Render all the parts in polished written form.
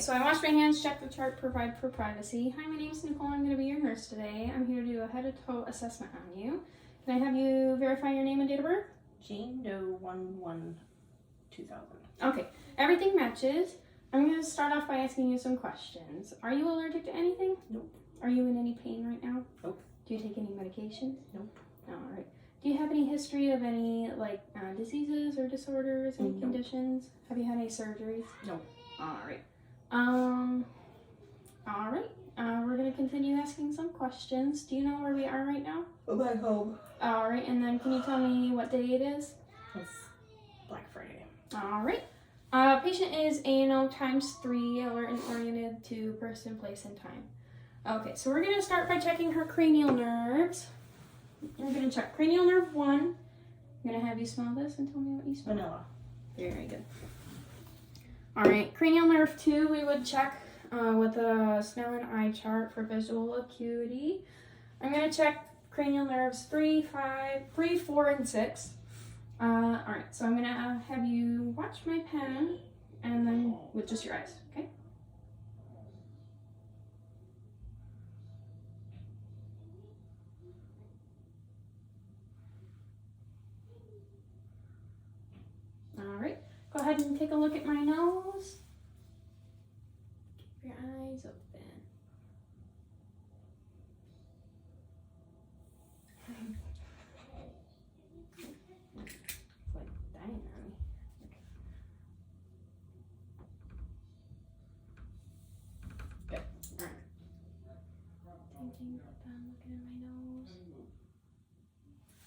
so I washed my hands, checked the chart, provide for privacy. Hi, my name is Nicole. I'm going to be your nurse today. I'm here to do a head-to-toe assessment on you. Can I have you verify your name and date of birth? Jane Doe 1/1/2000. Okay, everything matches. I'm going to start off by asking you some questions. Are you allergic to anything? Nope. Are you in any pain right now? Nope. Do you take any medications? Nope. All right. Do you have any history of any diseases or disorders, any conditions? Have you had any surgeries? Nope. All right. All right. We're gonna continue asking some questions. Do you know where we are right now? We're back home. All right. And then can you tell me what day it is? It's Black Friday. All right. Patient is ANO ×3, alert and oriented to person, place, and time. Okay, so we're gonna start by checking her cranial nerves. We're gonna check cranial nerve 1. I'm gonna have you smell this and tell me what you smell. Vanilla. Very good. All right, cranial nerve 2, we would check with a smell and eye chart for visual acuity. I'm gonna check cranial nerves 3, 4, and 6. All right, so I'm gonna have you watch my pen and then with just your eyes, okay? All right, go ahead and take a look at my nose. Keep your eyes open. It's like dying on me. Okay. Good. All right. Same thing with looking at my nose.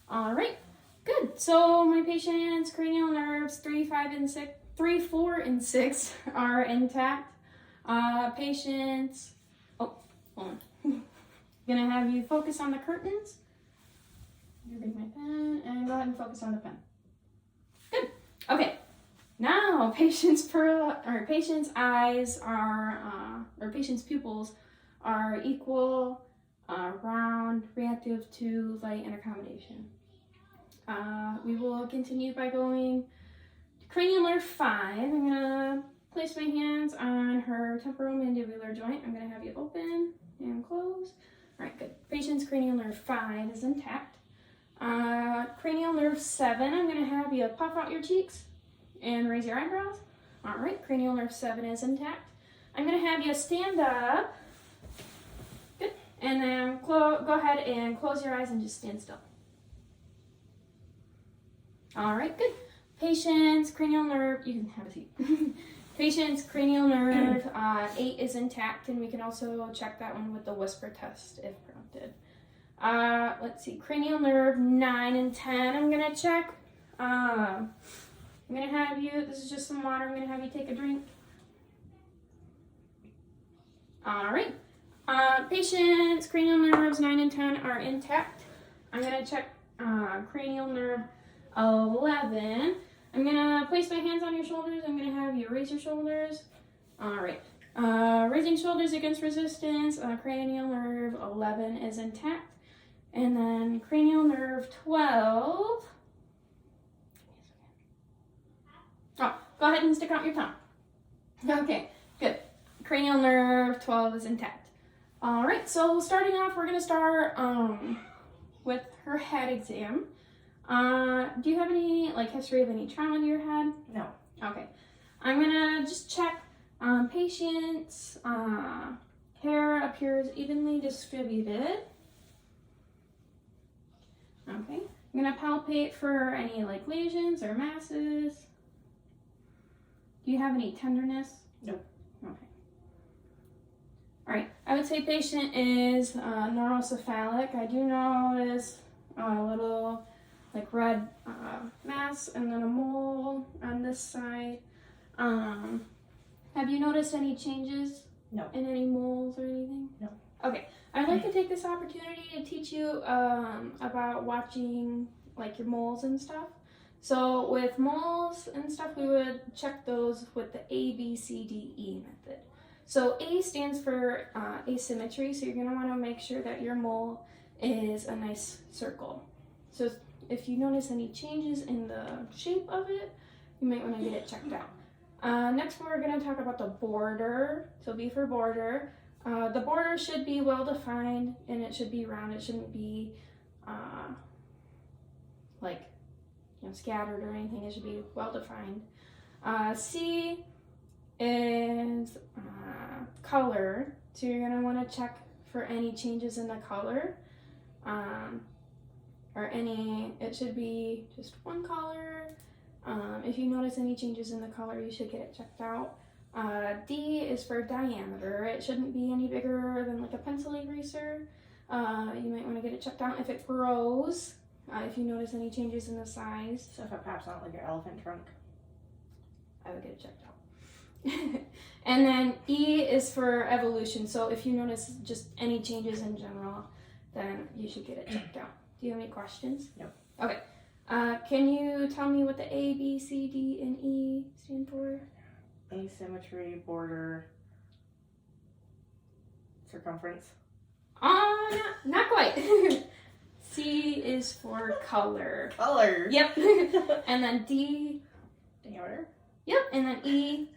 All right. Good. So my patient's cranial nerves 3, 4, and 6 are intact. Patients. Oh, hold on. Gonna have you focus on the curtains. I'm gonna take my pen and go ahead and focus on the pen. Good. Okay. Now patient's eyes are, or patient's pupils are equal, round, reactive to light and accommodation. We will continue by going to cranial nerve 5. I'm gonna place my hands on her temporomandibular joint. I'm gonna have you open and close. All right, good. Patient's cranial nerve 5 is intact. Cranial nerve 7, I'm gonna have you puff out your cheeks and raise your eyebrows. All right, cranial nerve 7 is intact. I'm gonna have you stand up. Good. And then go ahead and close your eyes and just stand still. All right, good. Patient's cranial nerve, you can have a seat. Patient's cranial nerve 8 is intact, and we can also check that one with the whisper test if prompted. Let's see, cranial nerve 9 and 10, I'm gonna check. I'm gonna have you, this is just some water, I'm gonna have you take a drink. All right, patient's cranial nerves 9 and 10 are intact. I'm gonna check cranial nerve 11. I'm gonna place my hands on your shoulders. I'm gonna have you raise your shoulders. All right. Raising shoulders against resistance. Cranial nerve 11 is intact. And then cranial nerve 12. Oh, go ahead and stick out your tongue. Okay, good. Cranial nerve 12 is intact. All right, so starting off, we're gonna start with her head exam. Do you have any history of any trauma to your head? No. Okay. I'm gonna just check patient's hair appears evenly distributed. Okay. I'm gonna palpate for any lesions or masses. Do you have any tenderness? No. Okay. All right. I would say patient is neurocephalic. I do notice a little red mass and then a mole on this side. Have you noticed any changes? No. In any moles or anything? No. Okay. I'd like to take this opportunity to teach you about watching your moles and stuff. So with moles and stuff, we would check those with the ABCDE method. So A stands for asymmetry, so you're going to want to make sure that your mole is a nice circle. So if you notice any changes in the shape of it, you might want to get it checked out. Next, we're going to talk about the border. So B for border. The border should be well defined and it should be round. It shouldn't be like scattered or anything. It should be well defined. C is color. So you're going to want to check for any changes in the color. It should be just one color. If you notice any changes in the color, you should get it checked out. D is for diameter. It shouldn't be any bigger than like a pencil eraser. You might want to get it checked out if it grows. If you notice any changes in the size. So if it pops out like your elephant trunk, I would get it checked out. And then E is for evolution. So if you notice just any changes in general, then you should get it checked out. Do you have any questions? No. Okay. Can you tell me what the A, B, C, D, and E stand for? asymmetry, border, circumference. Not quite. C is for color. Color. Yep. And then D. Diameter. Yep. And then E.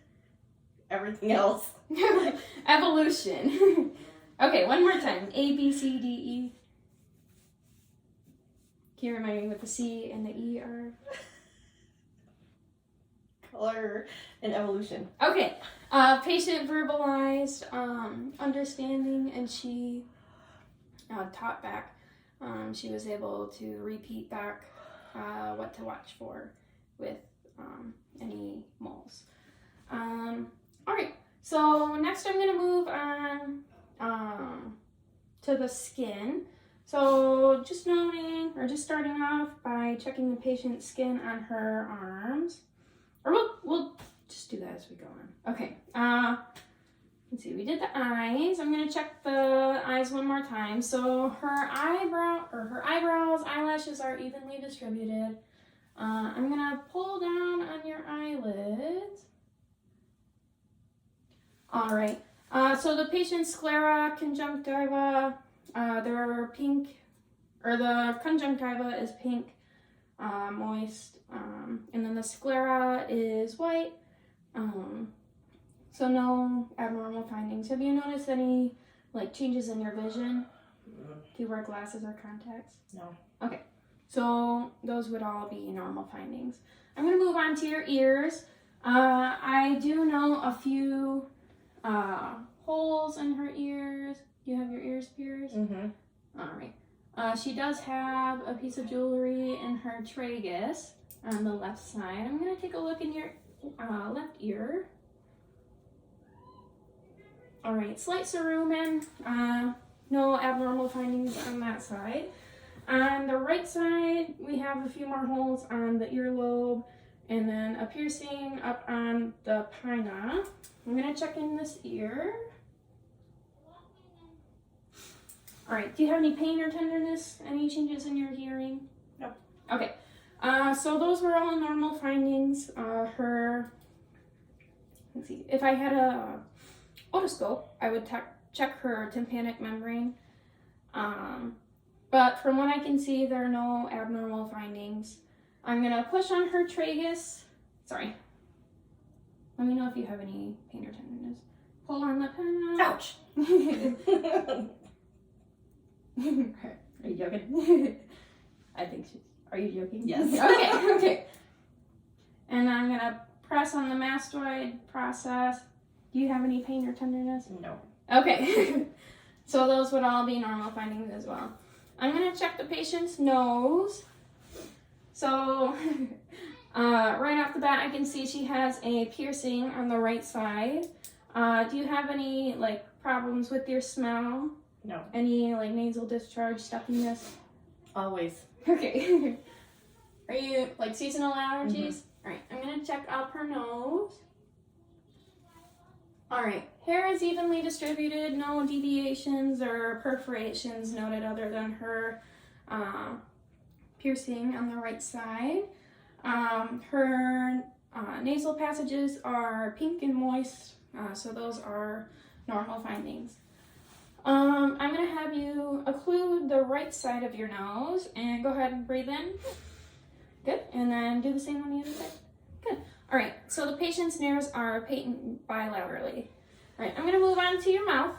Everything else. Evolution. Okay, one more time. A, B, C, D, E. Can you remind me what the C and the E are? Color and evolution. Okay. Patient verbalized understanding, and she taught back. She was able to repeat back what to watch for with any moles. All right. So next, I'm going to move on to the skin. So just starting off by checking the patient's skin on her arms. Or we'll just do that as we go on. Okay. Let's see. We did the eyes. I'm going to check the eyes one more time. So her eyebrows, eyelashes are evenly distributed. I'm going to pull down on your eyelids. All right. So the patient's sclera, conjunctiva, they're pink, or the conjunctiva is pink, moist, and then the sclera is white. So no abnormal findings. Have you noticed any changes in your vision? Do you wear glasses or contacts? No. Okay. So those would all be normal findings. I'm going to move on to your ears. I do know a few holes in her ears. You have your ears pierced? Mm-hmm. All right. She does have a piece of jewelry in her tragus on the left side. I'm going to take a look in your left ear. All right. Slight cerumen. No abnormal findings on that side. On the right side, we have a few more holes on the earlobe and then a piercing up on the pinna. I'm going to check in this ear. All right, do you have any pain or tenderness? Any changes in your hearing? No. Okay, so those were all normal findings. Let's see, if I had a otoscope, I would check her tympanic membrane. But from what I can see, there are no abnormal findings. I'm gonna push on her tragus. Sorry. Let me know if you have any pain or tenderness. Pull on the pen. Ouch. Are you joking? I think she's. Are you joking? Yes. Okay. And I'm gonna press on the mastoid process. Do you have any pain or tenderness? No. Okay. So those would all be normal findings as well. I'm gonna check the patient's nose. So right off the bat, I can see she has a piercing on the right side. Do you have any problems with your smell? No. Any nasal discharge, stuffiness? Always. Okay. Are you seasonal allergies? All right, I'm gonna check up her nose. All right, hair is evenly distributed, no deviations or perforations noted other than her piercing on the right side. Her nasal passages are pink and moist, so those are normal findings. I'm going to have you occlude the right side of your nose and go ahead and breathe in. Good. And then do the same on the other side. Good. All right, so the patient's nerves are patent bilaterally. All right, I'm gonna move on to your mouth.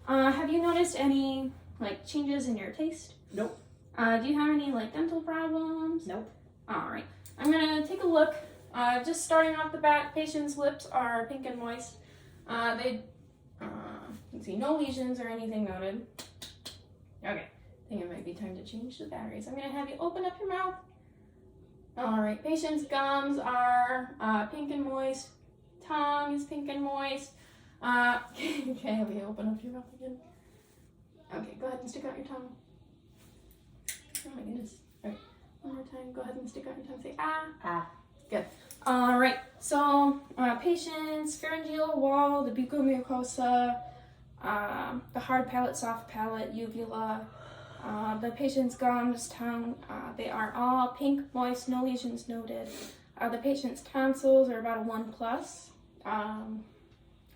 Have you noticed any like changes in your taste? Nope. Do you have any like dental problems? Nope. All right, I'm gonna take a look. Just starting off the bat, patient's lips are pink and moist. They, let's see, no lesions or anything noted. Okay, I think it might be time to change the batteries. I'm gonna have you open up your mouth. All right, patient's gums are pink and moist. Tongue is pink and moist. Okay, have you open up your mouth again? Okay, go ahead and stick out your tongue. Oh my goodness. All right, one more time. Go ahead and stick out your tongue. Say ah. Ah. Good. All right. So, patient's pharyngeal wall, the buccal mucosa, the hard palate, soft palate, uvula, the patient's gums, tongue, they are all pink, moist, no lesions noted. The patient's tonsils are about a 1+.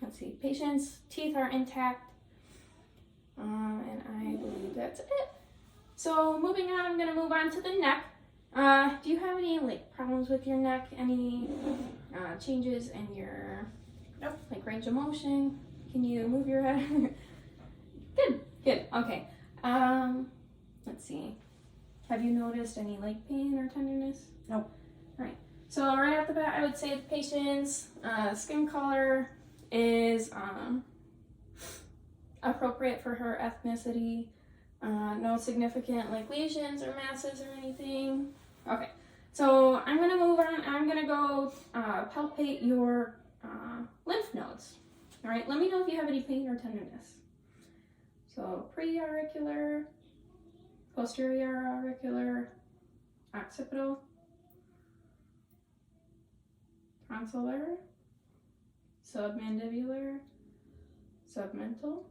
Let's see. Patient's teeth are intact. And I believe that's it. So, moving on, I'm going to move on to the neck. Do you have any like problems with your neck? Any changes in your like range of motion? Can you move your head? Good. Okay. Let's see. Have you noticed any leg pain or tenderness? Nope. Right. So right off the bat, I would say the patient's skin color is appropriate for her ethnicity. No significant like lesions or masses or anything. Okay, so I'm gonna move on. I'm gonna go palpate your lymph nodes. All right, let me know if you have any pain or tenderness. So pre-auricular, posterior auricular, occipital, tonsillar, submandibular, submental,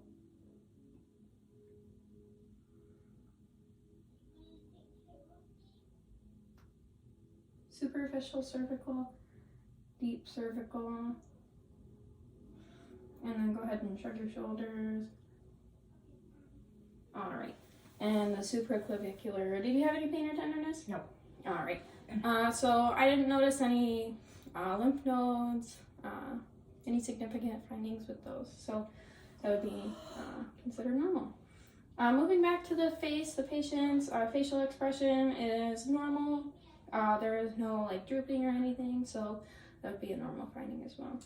superficial cervical, deep cervical, and then go ahead and shrug your shoulders. All right, and the supraclavicular. Did you have any pain or tenderness? No. All right. So I didn't notice any lymph nodes, any significant findings with those. So that would be considered normal. Moving back to the face, the patient's facial expression is normal. There is no like drooping or anything, so that would be a normal finding as well.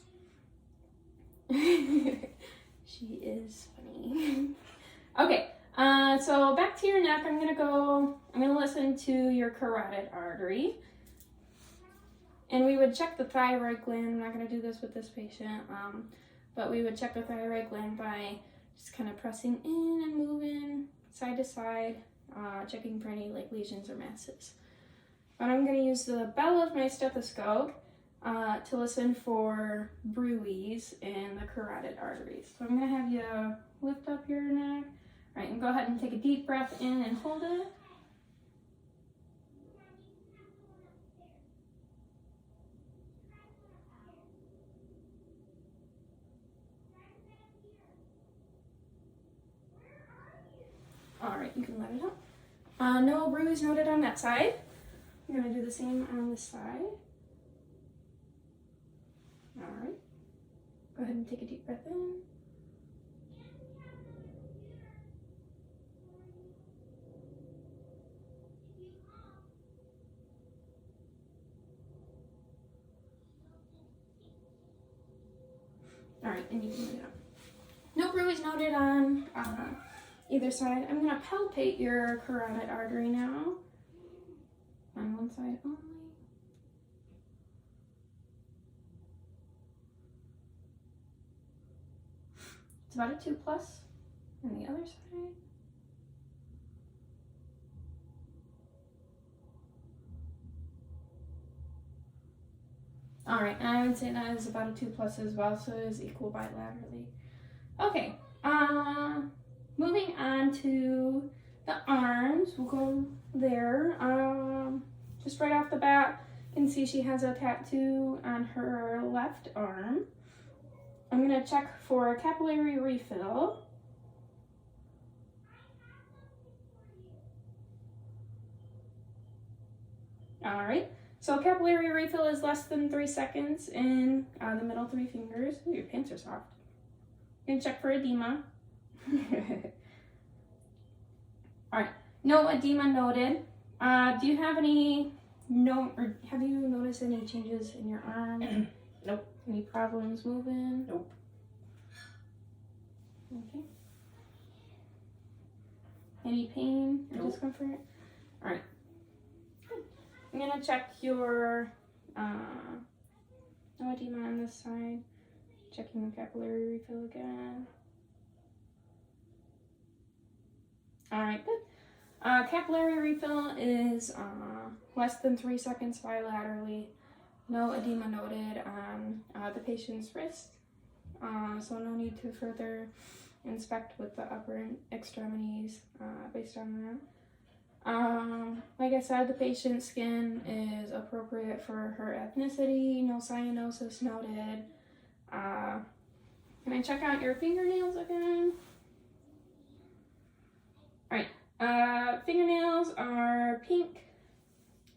She is funny. Okay, so back to your neck. I'm gonna listen to your carotid artery. And we would check the thyroid gland. I'm not gonna do this with this patient, but we would check the thyroid gland by just kind of pressing in and moving side to side, checking for any like lesions or masses. But I'm going to use the bell of my stethoscope to listen for bruits in the carotid arteries. So I'm going to have you lift up your neck. All right, and go ahead and take a deep breath in and hold it. All right, you can let it out. No bruise noted on that side. I'm going to do the same on this side. All right. Go ahead and take a deep breath in. All right, and you can let it out. No bruise noted on either side. I'm going to palpate your carotid artery now. On one side only. It's about a 2+. On the other side. All right, and I would say that is about a 2+ as well, so it is equal bilaterally. Okay, moving on to the arms. We'll go there. Just right off the bat, you can see she has a tattoo on her left arm. I'm going to check for capillary refill. All right, So capillary refill is less than 3 seconds in the middle 3 fingers. Ooh, your pants are soft. You can check for edema. Alright, no edema noted. Do you have have you noticed any changes in your arm? Nope. Any problems moving? Nope. Okay. Any pain or Nope. discomfort? Alright. I'm gonna check your no edema on this side. Checking the capillary refill again. Alright, good. Capillary refill is less than 3 seconds bilaterally. No edema noted on the patient's wrist. So no need to further inspect with the upper extremities based on that. Like I said, the patient's skin is appropriate for her ethnicity. No cyanosis noted. Can I check out your fingernails again? Alright, fingernails are pink.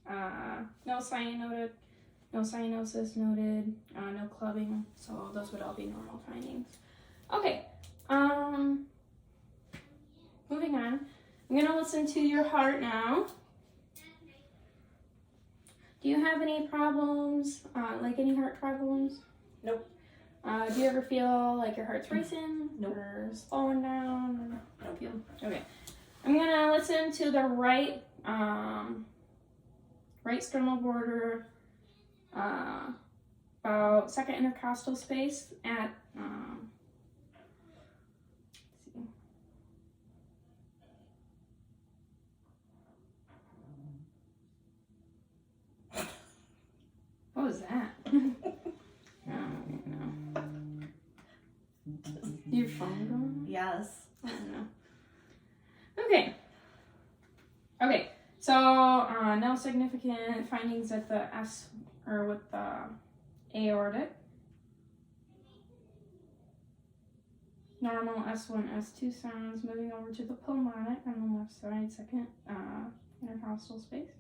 No cyanosis noted, no clubbing, so those would all be normal findings. Okay, moving on. I'm gonna listen to your heart now. Do you have any problems, like any heart problems? Nope. Do you ever feel like your heart's racing? Nope. Or slowing down? Nope. Okay. I'm gonna listen to the right sternal border, about second intercostal space at, let's see. What was that? No. Your phone going? Yes. I don't know. Okay. Okay. So no significant findings at the S or with the aortic. Normal S1, S2 sounds moving over to the pulmonic on the left side, second intercostal space.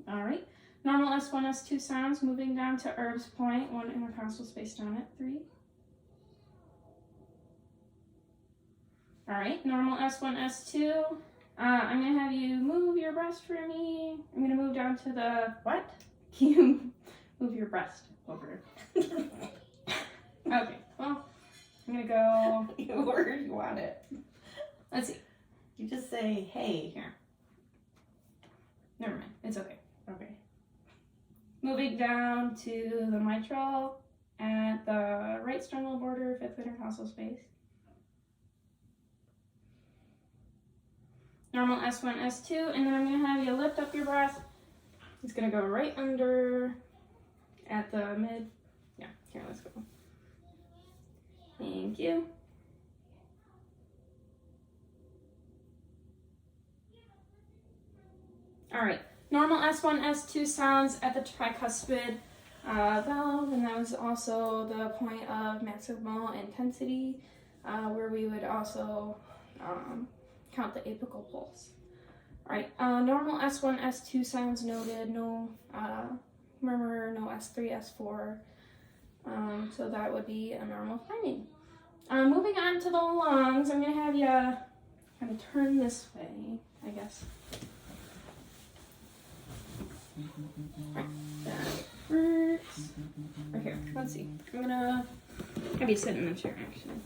All right. Normal S1, S2 sounds moving down to Erb's point, 1 intercostal space down at 3. All right, normal S1, S2. I'm gonna have you move your breast for me. I'm gonna move down to the, What? can you move your breast over? Okay, well, I'm gonna go, Where do you want it? let's see. You just say, hey. Here. Never mind, it's okay. Okay. Moving down to the mitral at the right sternal border, 5th intercostal space. Normal S1, S2, and then I'm going to have you lift up your breast. It's going to go right under at the mid. Yeah, here, let's go. Thank you. All right, normal S1, S2 sounds at the tricuspid valve, and that was also the point of maximal intensity, where we would also count the apical pulse. All right, normal S1, S2 sounds noted, no murmur, no S3, S4, so that would be a normal finding. Moving on to the lungs, I'm going to have you kind of turn this way, I guess. Right, that works. Right here, let's see. I'm gonna have you sit in the chair, actually.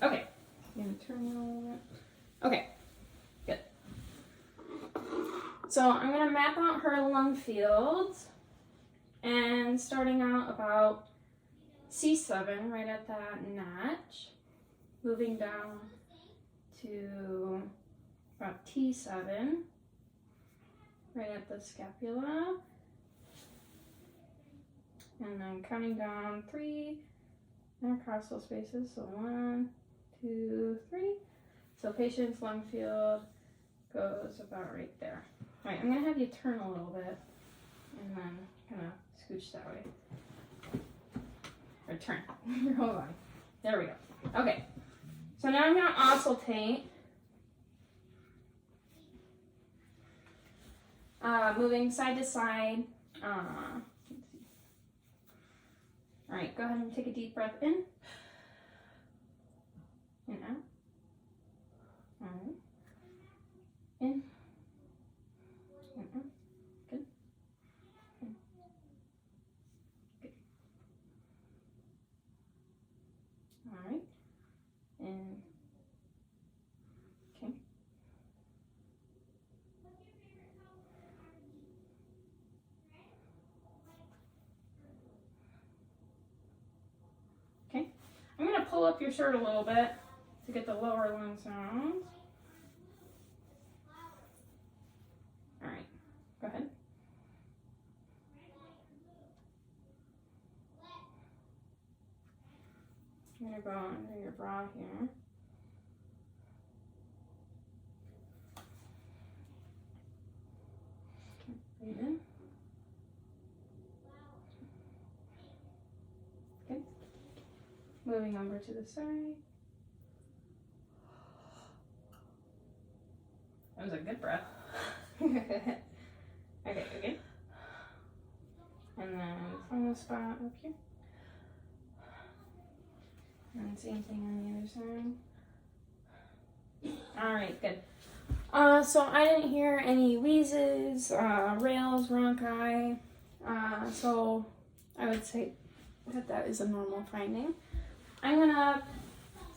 Okay, I'm gonna turn you a little bit. Okay, good. So I'm gonna map out her lung fields, and starting out about C7, right at that notch, moving down to about T7, right at the scapula, and then counting down 3 intercostal spaces, so 1, 2, 3. So patient's lung field goes about right there. All right, I'm gonna have you turn a little bit, and then kind of scooch that way. Or turn. Hold on. There we go. Okay. So now I'm going to oscillate. Moving side to side. All right, go ahead and take a deep breath in. And out. All right. In. And out. Good. In. Good. All right. And okay. Okay. I'm going to pull up your shirt a little bit to get the lower lung sounds. All right. Go ahead. I'm going to go under your bra here. Breathe in. Good. Moving over to the side. That was a good breath. Okay, okay. And then final spot up here. And same thing on the other side. All right, good. So I didn't hear any wheezes, rales, bronchi. So I would say that is a normal finding. I'm gonna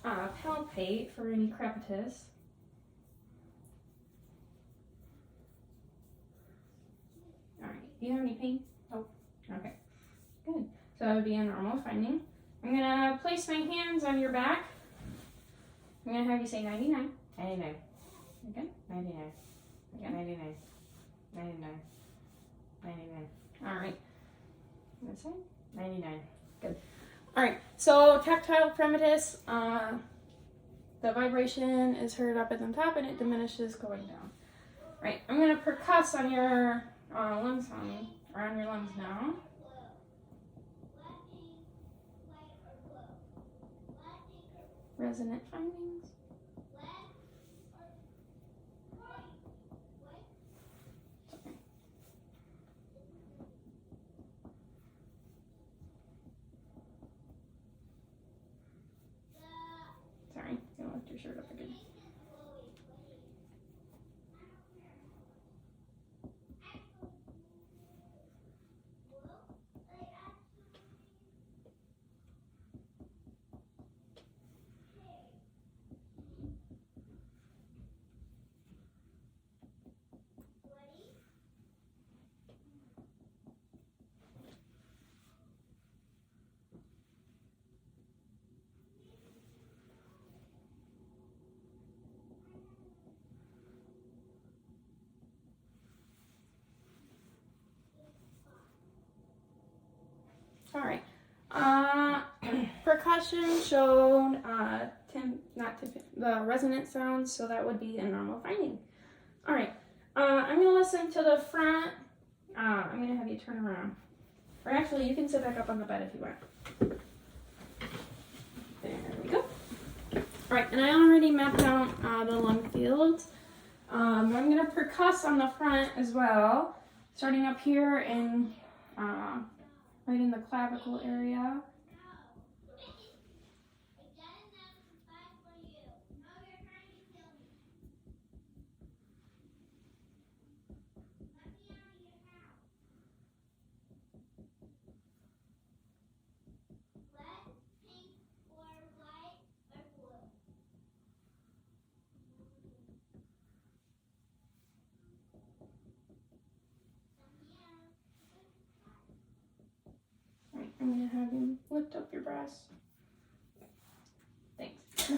palpate for any crepitus. All right. Do you have any pain? Oh, okay. Good. So that would be a normal finding. I'm gonna place my hands on your back. I'm gonna have you say 99. 99. Okay. 99. Again. 99. 99. 99. All right. This side. 99. Good. All right. So tactile crepitus, the vibration is heard up at the top and it diminishes going down. All right. I'm gonna percuss on your lungs on your lungs now. Resonant findings. Sorry, gonna lift your shirt up again. All right. Percussion showed the resonant sounds, so that would be a normal finding. All right. I'm gonna listen to the front. I'm gonna have you turn around, or actually, you can sit back up on the bed if you want. There we go. All right, and I already mapped out the lung fields. I'm gonna percuss on the front as well, starting up here and right in the clavicle area. I'm gonna have you lift up your breast. Thanks.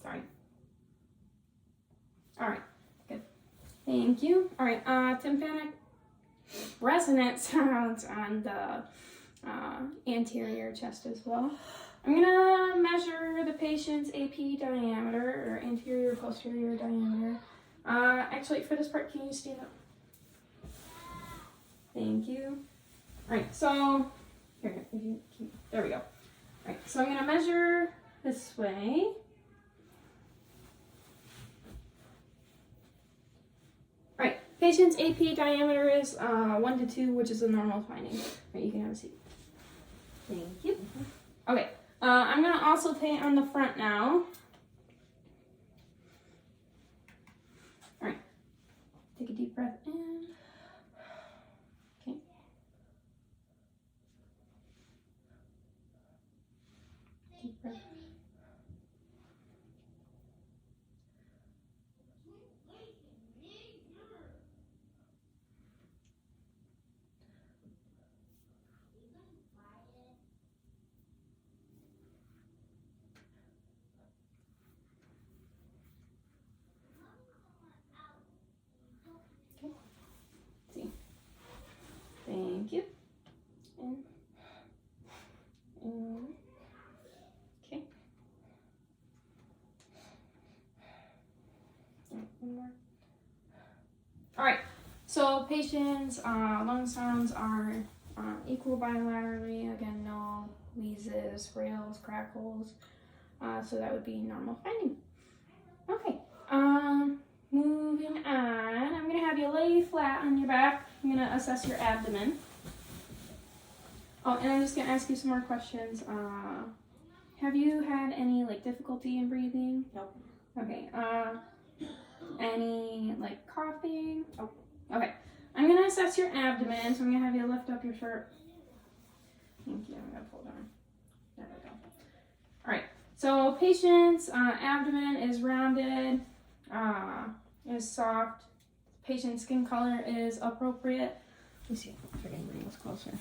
Sorry. All right, good. Thank you. All right, tympanic resonant sounds on the anterior chest as well. I'm gonna measure the patient's AP diameter, or anterior posterior diameter. Actually, for this part, can you stand up? Thank you. Alright, so here, if you keep, there we go. Alright, so I'm gonna measure this way. Alright, patient's AP diameter is 1 to 2, which is a normal finding. Alright, you can have a seat. Thank you. Okay, I'm gonna also paint on the front now. Alright, take a deep breath in. Okay. Deep breath. See. Thank you. And okay. One more. All right. So patients' lung sounds are equal bilaterally. Again, no wheezes, rails, crackles. So that would be normal finding. Okay. Moving on. I'm gonna have you lay flat on your back. I'm gonna assess your abdomen. Oh, and I'm just gonna ask you some more questions. Have you had any like difficulty in breathing? Nope. Okay. Any like coughing? Nope. Okay. I'm gonna assess your abdomen, so I'm gonna have you lift up your shirt. Thank you. I'm gonna pull down. There we go. All right. So patient's abdomen is rounded, is soft. Patient's skin color is appropriate. Let me see if I can bring this closer.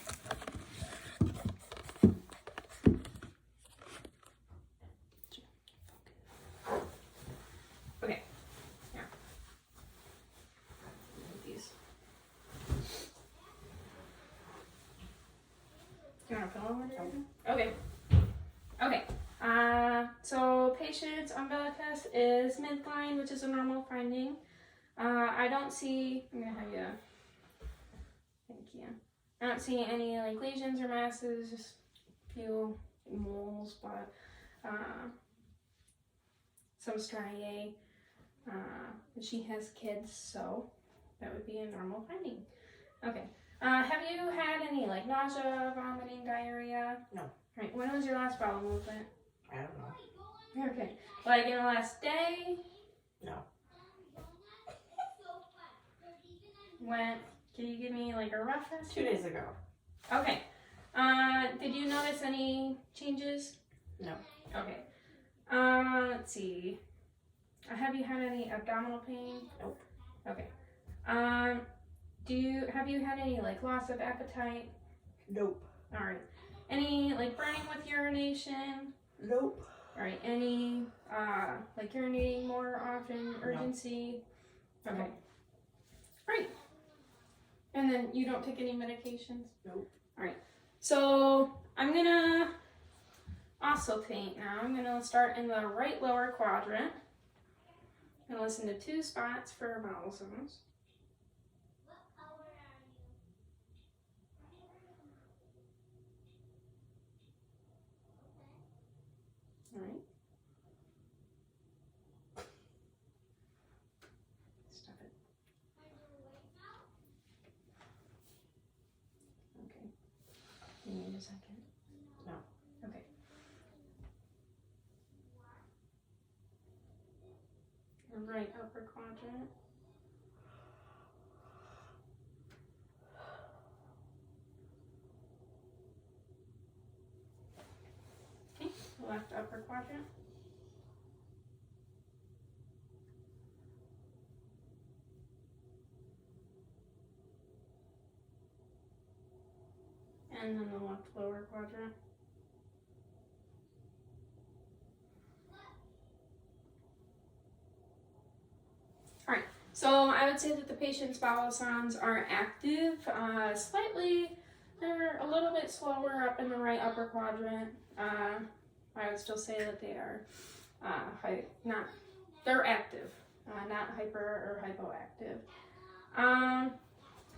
Okay. Here. These. Do you want a pillow under your head? Okay. Okay. So patient's umbilicus is midline, which is a normal finding. I don't see, I'm gonna have you, thank you. I don't see any like lesions or masses, just a few moles, but some striae. She has kids, so that would be a normal finding. Okay. Have you had any like nausea, vomiting, diarrhea? No. Right. When was your last bowel movement? I don't know. Okay. Like in the last day? No. When? Can you give me like a rough estimate? 2 days ago. Okay. Did you notice any changes? No. Okay. Let's see. Have you had any abdominal pain? Nope. Okay. Have you had any like loss of appetite? Nope. All right. Any like burning with urination? Nope. All right. Any like urinating more often? Urgency? No. Okay. Great. And then you don't take any medications? Nope. All right. So I'm gonna also paint now. I'm gonna start in the right lower quadrant. I'm gonna listen to 2 spots for vowel sounds. All right. Stop it. Okay. You need a second? No. Okay. Your right upper quadrant. Okay. Left upper quadrant. And then the left lower quadrant. Alright, so I would say that the patient's bowel sounds are active, they're a little bit slower up in the right upper quadrant. I would still say that they are they're active, not hyper or hypoactive.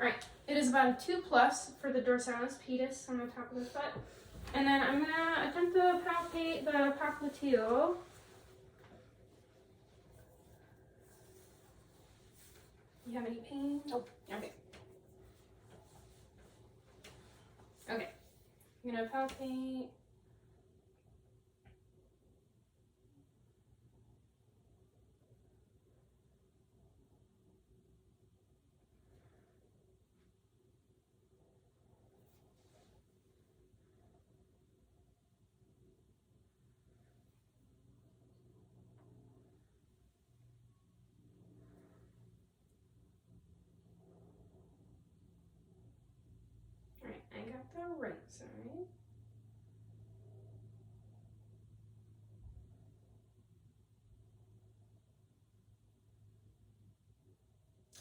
Alright, it is about a 2+ for the dorsalis pedis on the top of the foot. And then I'm going to attempt to palpate the popliteal. You have any pain? Nope. Okay. Okay. I'm going to palpate. Alright, I got the right side.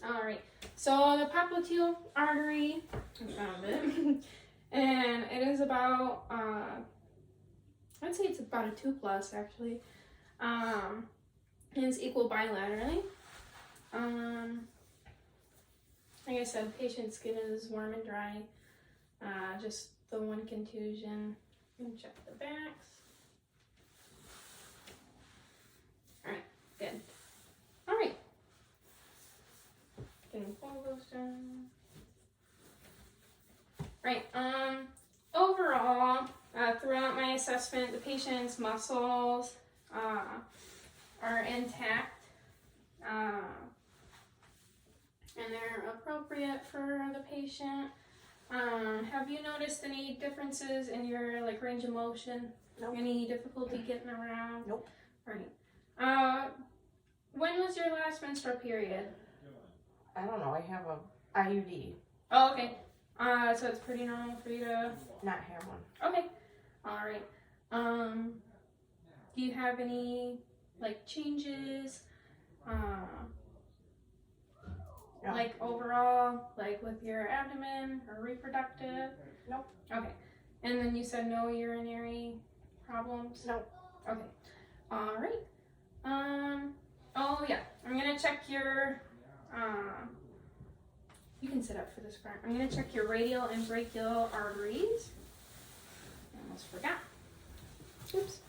Alright, so the popliteal artery, I found it, and it is about, I'd say it's about a 2+ actually, and it's equal bilaterally. Like I said, patient's skin is warm and dry, just the one contusion. I'm gonna check the backs. Alright, good. Alright. Can pull those down. Right. Overall, throughout my assessment, the patient's muscles are intact, and they're appropriate for the patient. Have you noticed any differences in your range of motion? Nope. Any difficulty getting around? Nope. Right. When was your last menstrual period? I don't know. I have a IUD. Oh, okay. So it's pretty normal for you to Not have one. Okay. All right. Do you have any changes? No. Overall, with your abdomen or reproductive? Nope. Okay. And then you said no urinary problems? Nope. Okay. All right. Oh yeah. I'm gonna check your. You can sit up for this part. I'm gonna check your radial and brachial arteries. I almost forgot. Oops.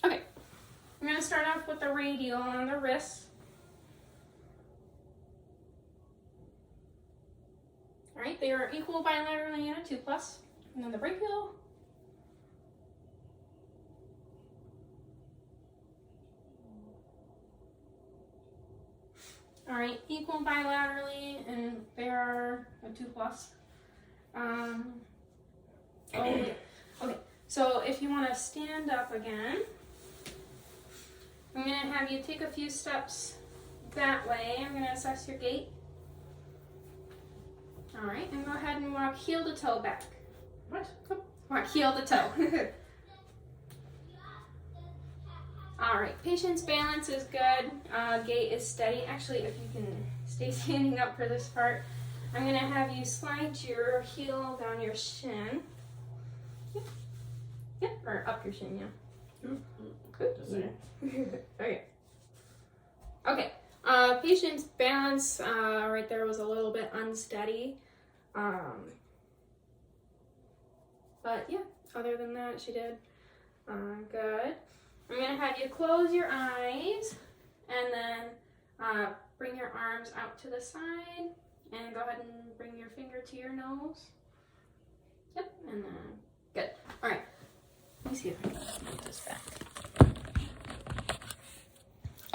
Okay. I'm gonna start off with the radial on the wrist. All right, they are equal bilaterally and a 2+. And then the brachial. All right, equal bilaterally, and they are a 2+. Okay. So if you want to stand up again, I'm going to have you take a few steps that way. I'm going to assess your gait. All right, and go ahead and walk heel to toe back. What? Walk heel to toe. All right, patient's balance is good. Gait is steady. Actually, if you can stay standing up for this part, I'm gonna have you slide your heel down your shin. Yep, or up your shin, yeah. Good. Okay. Okay. Patient's balance right there was a little bit unsteady. But yeah, other than that, she did good. I'm going to have you close your eyes and then bring your arms out to the side and go ahead and bring your finger to your nose. Yep, and then good. All right, let me see if I can move this back.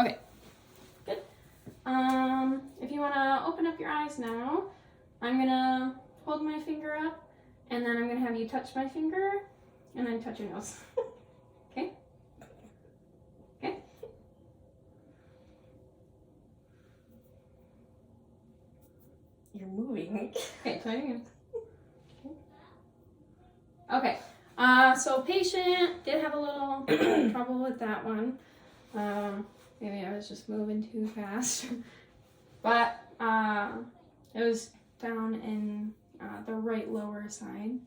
Okay, good. If you want to open up your eyes now, I'm going to hold my finger up and then I'm going to have you touch my finger and then touch your nose. Okay? Okay. You're moving. Okay, try it again. Okay. So patient did have a little trouble with that one. Maybe I was just moving too fast. But it was down in the right lower side.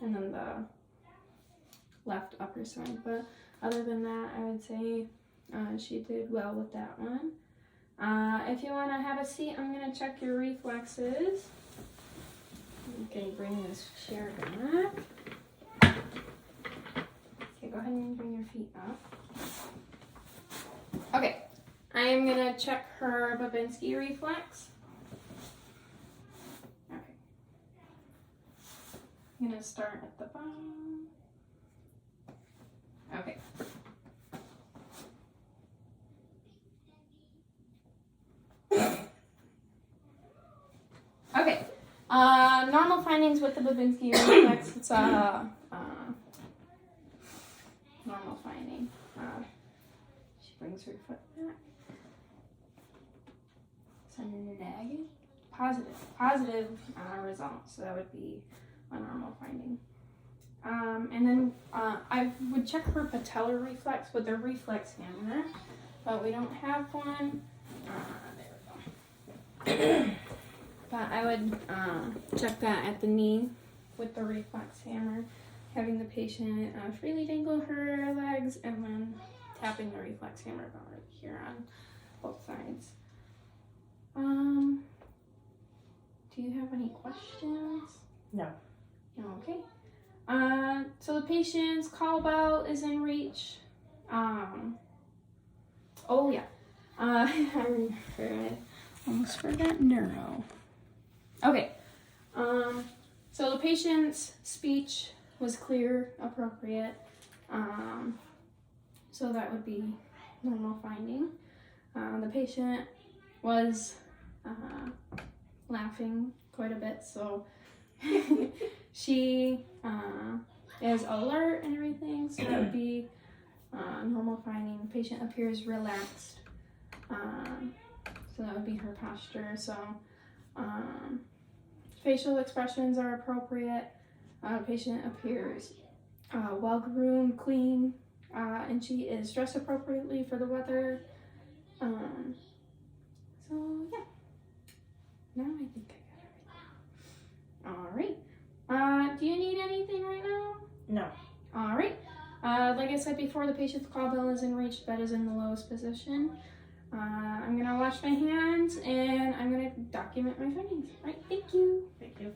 And then the left upper side. But other than that, I would say she did well with that one. If you want to have a seat, I'm going to check your reflexes. Okay, bring this chair back. Okay, go ahead and bring your feet up. Okay, I am going to check her Babinski reflex. Okay. I'm going to start at the bottom. Okay. Okay. Normal findings with the Babinski reflex. It's a normal finding. She brings her foot back. It's a negative, positive result. So that would be a normal finding. And then I would check her patellar reflex with the reflex hammer, but we don't have one. There we go. But I would check that at the knee with the reflex hammer, having the patient freely dangle her legs and then tapping the reflex hammer about right here on both sides. Do you have any questions? No. Okay. So the patient's call bell is in reach. Oh yeah. I almost forgot neuro. Okay. So the patient's speech was clear, appropriate. So that would be normal finding. The patient was laughing quite a bit, so she is alert and everything, so that would be normal finding. The patient appears relaxed, so that would be her posture. So facial expressions are appropriate. Patient appears well-groomed, clean, and she is dressed appropriately for the weather. So yeah, now I think I got everything. All right. Do you need anything right now? No. All right. Like I said before, the patient's call bell is in reach. Bed is in the lowest position. I'm gonna wash my hands and I'm gonna document my findings. All right. Thank you. Thank you.